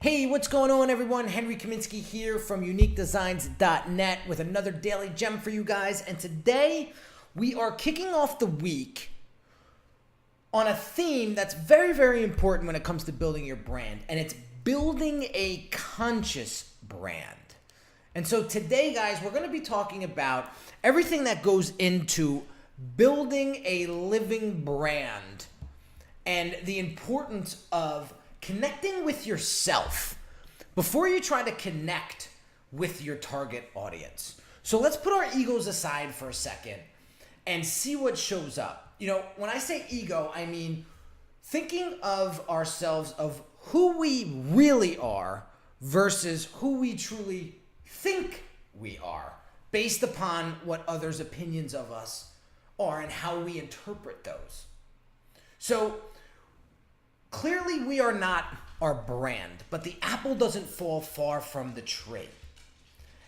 Hey, what's going on, everyone? Henry Kaminski here from uniquedesignz.net with another daily gem for you guys. And today we are kicking off the week on a theme that's very, very important when it comes to building your brand. And it's building a conscious brand. And so today, guys, we're going to be talking about everything that goes into building a living brand and the importance of connecting with yourself before you try to connect with your target audience. So let's put our egos aside for a second and see what shows up. You know, when I say ego, I mean thinking of ourselves of who we really are versus who we truly think we are based upon what others' opinions of us are and how we interpret those. So clearly, we are not our brand, but the apple doesn't fall far from the tree.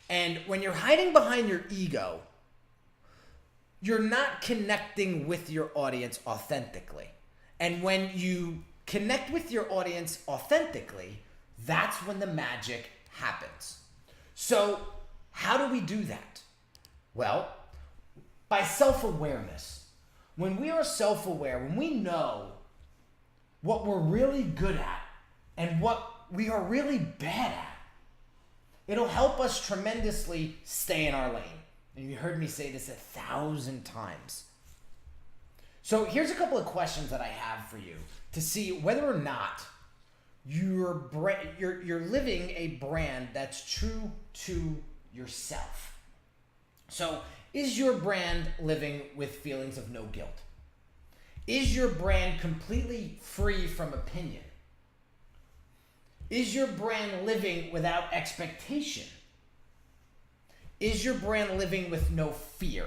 And when you're hiding behind your ego, you're not connecting with your audience authentically. And when you connect with your audience authentically, that's when the magic happens. So, how do we do that? Well, by self-awareness. When we are self-aware, when we know what we're really good at and what we are really bad at, it'll help us tremendously stay in our lane. And you heard me say this 1,000 times. So here's a couple of questions that I have for you to see whether or not you're living a brand that's true to yourself. So is your brand living with feelings of no guilt? Is your brand completely free from opinion? Is your brand living without expectation? Is your brand living with no fear?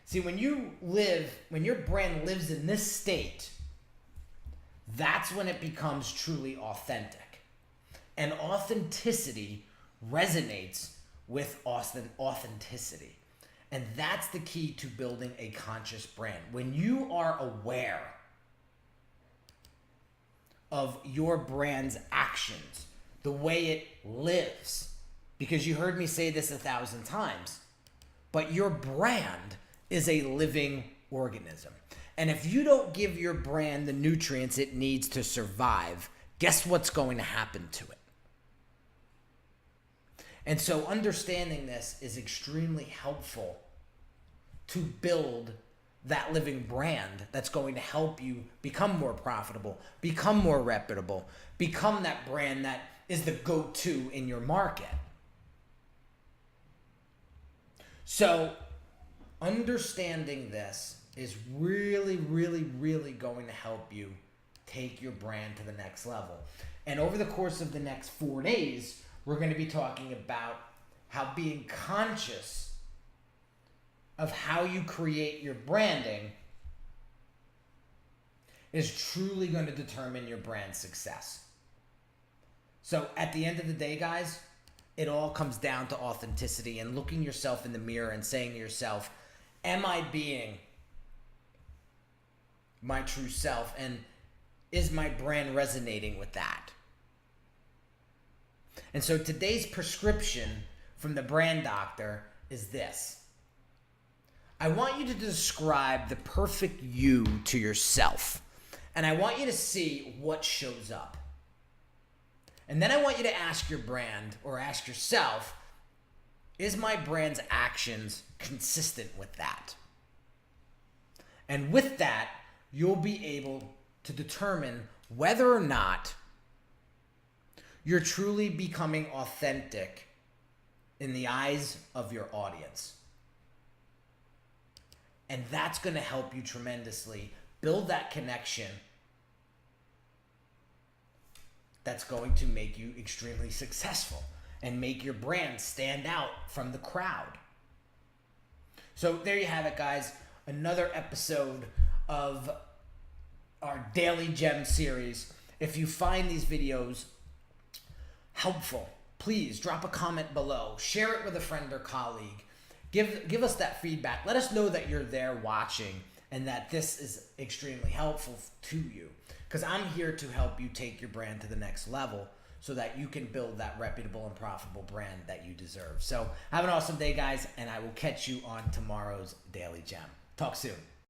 See, when your brand lives in this state, that's when it becomes truly authentic. And authenticity resonates with authenticity. And that's the key to building a conscious brand. When you are aware of your brand's actions, the way it lives, because you heard me say this 1,000 times, but your brand is a living organism. And if you don't give your brand the nutrients it needs to survive, guess what's going to happen to it? And so understanding this is extremely helpful to build that living brand that's going to help you become more profitable, become more reputable, become that brand that is the go-to in your market. So understanding this is really, really, really going to help you take your brand to the next level. And over the course of the next 4 days, we're going to be talking about how being conscious of how you create your branding is truly going to determine your brand success. So at the end of the day, guys, it all comes down to authenticity and looking yourself in the mirror and saying to yourself, am I being my true self? And is my brand resonating with that? And so today's prescription from the brand doctor is this. I want you to describe the perfect you to yourself. And I want you to see what shows up. And then I want you to ask your brand or ask yourself, is my brand's actions consistent with that? And with that, you'll be able to determine whether or not you're truly becoming authentic in the eyes of your audience. And that's going to help you tremendously build that connection that's going to make you extremely successful and make your brand stand out from the crowd. So there you have it, guys. Another episode of our Daily Gem series. If you find these videos helpful, please drop a comment below. Share it with a friend or colleague. Give us that feedback. Let us know that you're there watching and that this is extremely helpful to you. because I'm here to help you take your brand to the next level so that you can build that reputable and profitable brand that you deserve. So have an awesome day, guys, and I will catch you on tomorrow's Daily Gem. Talk soon.